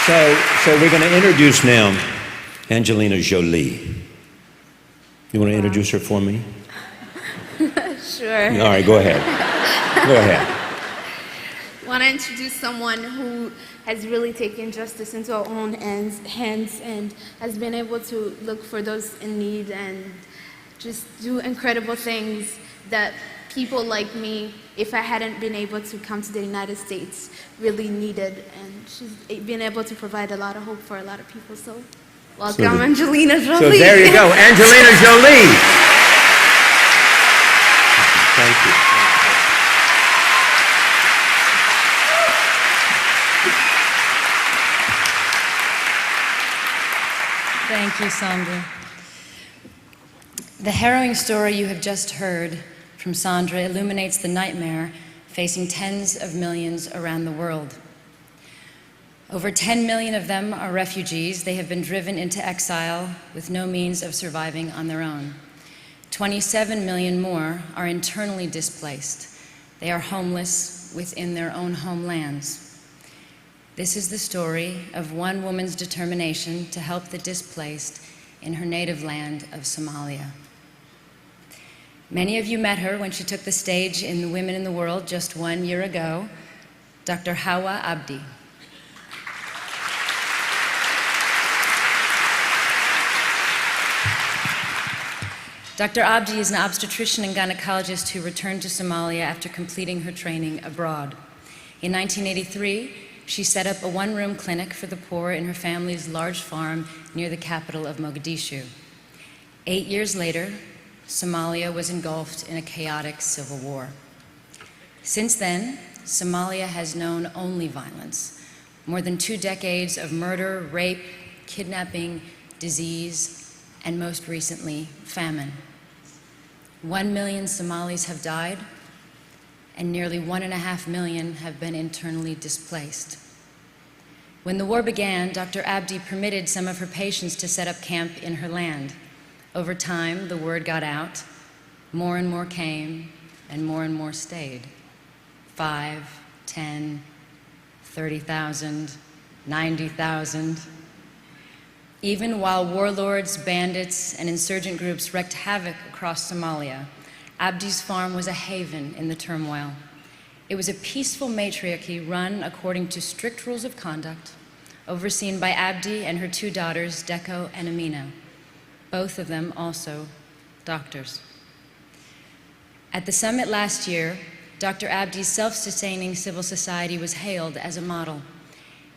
So we're going to introduce now Angelina Jolie. You want to introduce her for me? Sure. All right, go ahead. Go ahead. I want to introduce someone who has really taken justice into her own hands and has been able to look for those in need and just do incredible things that people like me, if I hadn't been able to come to the United States, really needed. And she's been able to provide a lot of hope for a lot of people. So welcome, Angelina Jolie. So there you go, Angelina Jolie. Thank you. Thank you, Sandra. The harrowing story you have just heard from Sandra illuminates the nightmare facing tens of millions around the world. Over 10 million of them are refugees. They have been driven into exile with no means of surviving on their own. 27 million more are internally displaced. They are homeless within their own homelands. This is the story of one woman's determination to help the displaced in her native land of Somalia. Many of you met her when she took the stage in the Women in the World just 1 year ago, Dr. Hawa Abdi. Dr. Abdi is an obstetrician and gynecologist who returned to Somalia after completing her training abroad. In 1983, she set up a one-room clinic for the poor in her family's large farm near the capital of Mogadishu. 8 years later, Somalia was engulfed in a chaotic civil war. Since then, Somalia has known only violence. More than 2 decades of murder, rape, kidnapping, disease, and most recently, famine. 1 million Somalis have died, and nearly 1.5 million have been internally displaced. When the war began, Dr. Abdi permitted some of her patients to set up camp in her land. Over time, the word got out. More and more came, and more stayed. 5, 10, 30,000, 90,000. Even while warlords, bandits, and insurgent groups wreaked havoc across Somalia, Abdi's farm was a haven in the turmoil. It was a peaceful matriarchy run according to strict rules of conduct, overseen by Abdi and her 2 daughters, Deko and Amina, both of them also doctors. At the summit last year, Dr. Abdi's self-sustaining civil society was hailed as a model.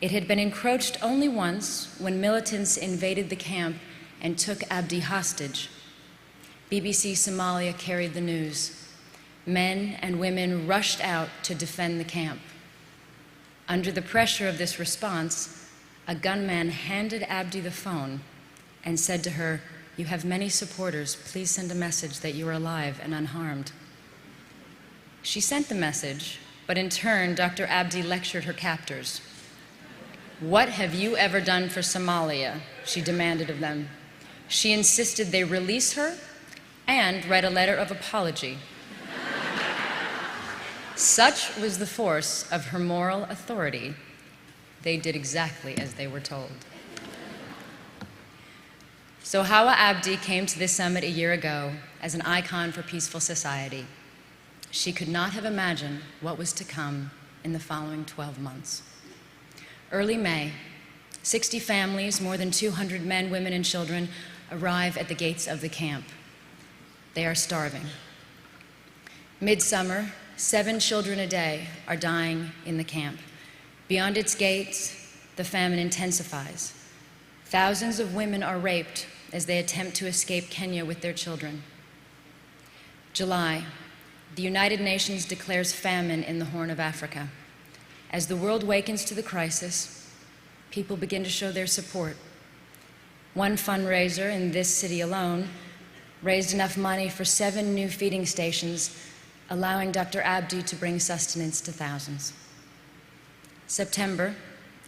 It had been encroached only once when militants invaded the camp and took Abdi hostage. BBC Somalia carried the news. Men and women rushed out to defend the camp. Under the pressure of this response, a gunman handed Abdi the phone and said to her, "You have many supporters. Please send a message that you are alive and unharmed." She sent the message, but in turn, Dr. Abdi lectured her captors. "What have you ever done for Somalia?" she demanded of them. She insisted they release her and write a letter of apology. Such was the force of her moral authority. They did exactly as they were told. So Hawa Abdi came to this summit a year ago as an icon for peaceful society. She could not have imagined what was to come in the following 12 months. Early May, 60 families, more than 200 men, women, and children arrive at the gates of the camp. They are starving. Midsummer, 7 children a day are dying in the camp. Beyond its gates, the famine intensifies. Thousands of women are raped as they attempt to escape Kenya with their children. July, the United Nations declares famine in the Horn of Africa. As the world wakens to the crisis, people begin to show their support. One fundraiser in this city alone raised enough money for 7 new feeding stations, allowing Dr. Abdi to bring sustenance to thousands. September,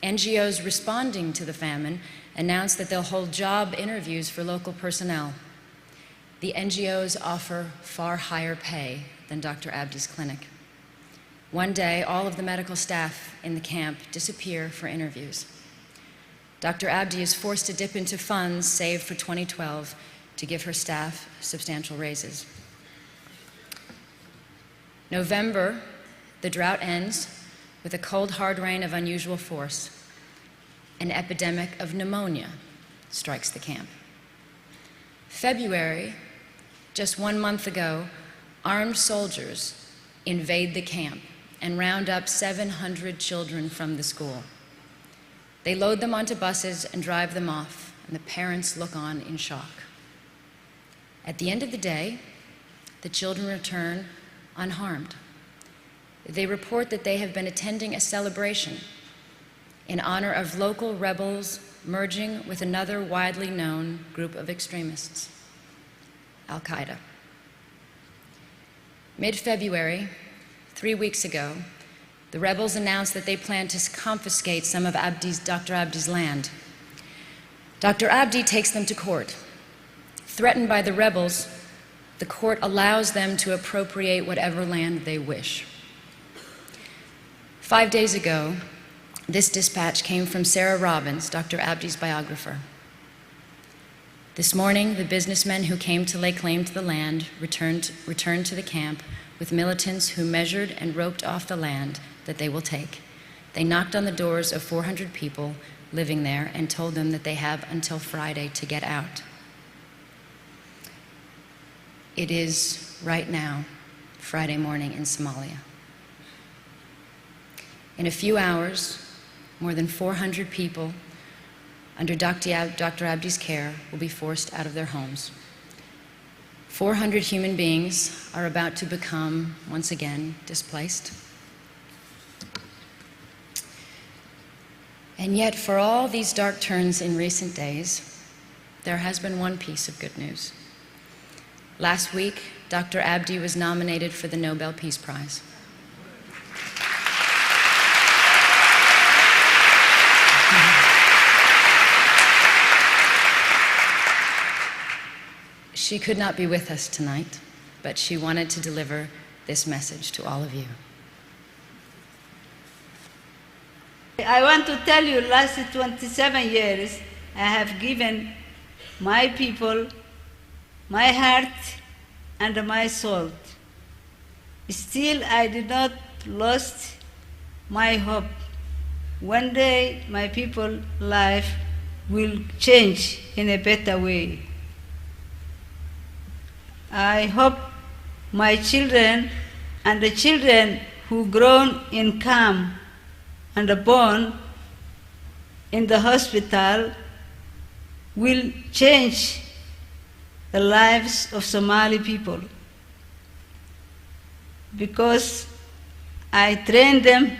NGOs responding to the famine announced that they'll hold job interviews for local personnel. The NGOs offer far higher pay than Dr. Abdi's clinic. One day, all of the medical staff in the camp disappear for interviews. Dr. Abdi is forced to dip into funds saved for 2012 to give her staff substantial raises. November, the drought ends with a cold, hard rain of unusual force. An epidemic of pneumonia strikes the camp. February, just 1 month ago, armed soldiers invade the camp and round up 700 children from the school. They load them onto buses and drive them off, and the parents look on in shock. At the end of the day, the children return unharmed. They report that they have been attending a celebration in honor of local rebels merging with another widely known group of extremists, Al-Qaeda. Mid-February, 3 weeks ago, the rebels announced that they plan to confiscate some of Dr. Abdi's land. Dr. Abdi takes them to court. Threatened by the rebels, the court allows them to appropriate whatever land they wish. 5 days ago, this dispatch came from Sarah Robbins, Dr. Abdi's biographer. This morning, the businessmen who came to lay claim to the land returned to the camp with militants who measured and roped off the land that they will take. They knocked on the doors of 400 people living there and told them that they have until Friday to get out. It is right now, Friday morning in Somalia. In a few hours, more than 400 people under Dr. Abdi's care will be forced out of their homes. 400 human beings are about to become, once again, displaced. And yet, for all these dark turns in recent days, there has been one piece of good news. Last week, Dr. Abdi was nominated for the Nobel Peace Prize. She could not be with us tonight, but she wanted to deliver this message to all of you. I want to tell you, last 27 years, I have given my people, my heart, and my soul. Still, I did not lose my hope. One day, my people's life will change in a better way. I hope my children and the children who grown in camp and born in the hospital will change the lives of Somali people, because I train them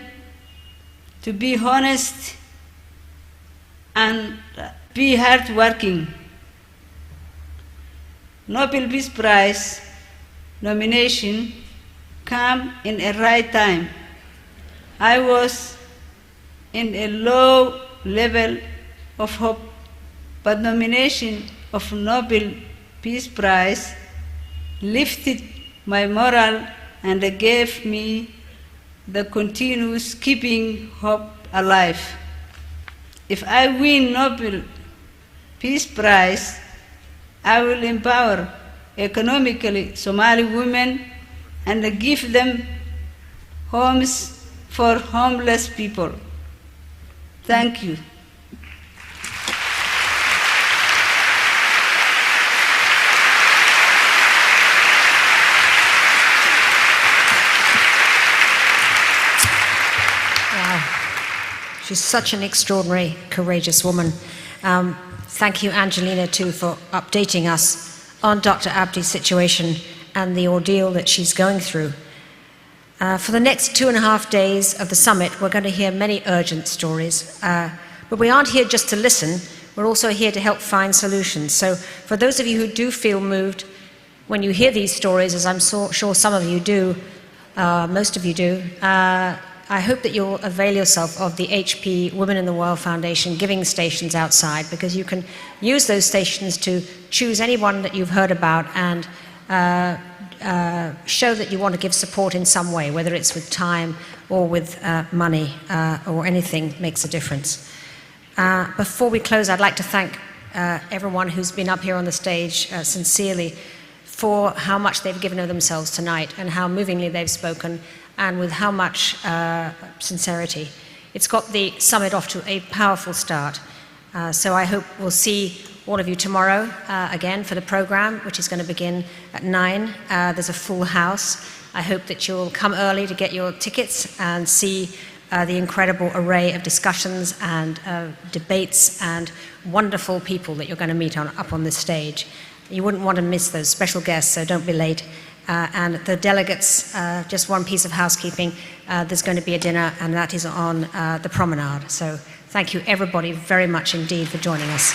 to be honest and be hardworking. Nobel Peace Prize nomination came in a right time. I was in a low level of hope, but nomination of Nobel Peace Prize lifted my morale and gave me the continuous keeping hope alive. If I win Nobel Peace Prize, I will empower economically Somali women and give them homes for homeless people. Thank you. Wow. She's such an extraordinary, courageous woman. Thank you, Angelina, too, for updating us on Dr. Abdi's situation and the ordeal that she's going through. For the next 2.5 days of the summit, we're going to hear many urgent stories. But we aren't here just to listen, we're also here to help find solutions. So for those of you who do feel moved when you hear these stories, as I'm sure some of you do, most of you do, I hope that you'll avail yourself of the HP Women in the World Foundation giving stations outside, because you can use those stations to choose anyone that you've heard about and show that you want to give support in some way, whether it's with time or with money or anything makes a difference. Before we close, I'd like to thank everyone who's been up here on the stage sincerely for how much they've given of themselves tonight and how movingly they've spoken and with how much sincerity. It's got the summit off to a powerful start. So I hope we'll see all of you tomorrow again for the program, which is going to begin at 9. There's a full house. I hope that you'll come early to get your tickets and see the incredible array of discussions and debates and wonderful people that you're going to meet up on this stage. You wouldn't want to miss those special guests, so don't be late. And the delegates, just one piece of housekeeping, there's going to be a dinner, and that is on the promenade. So thank you everybody very much indeed for joining us.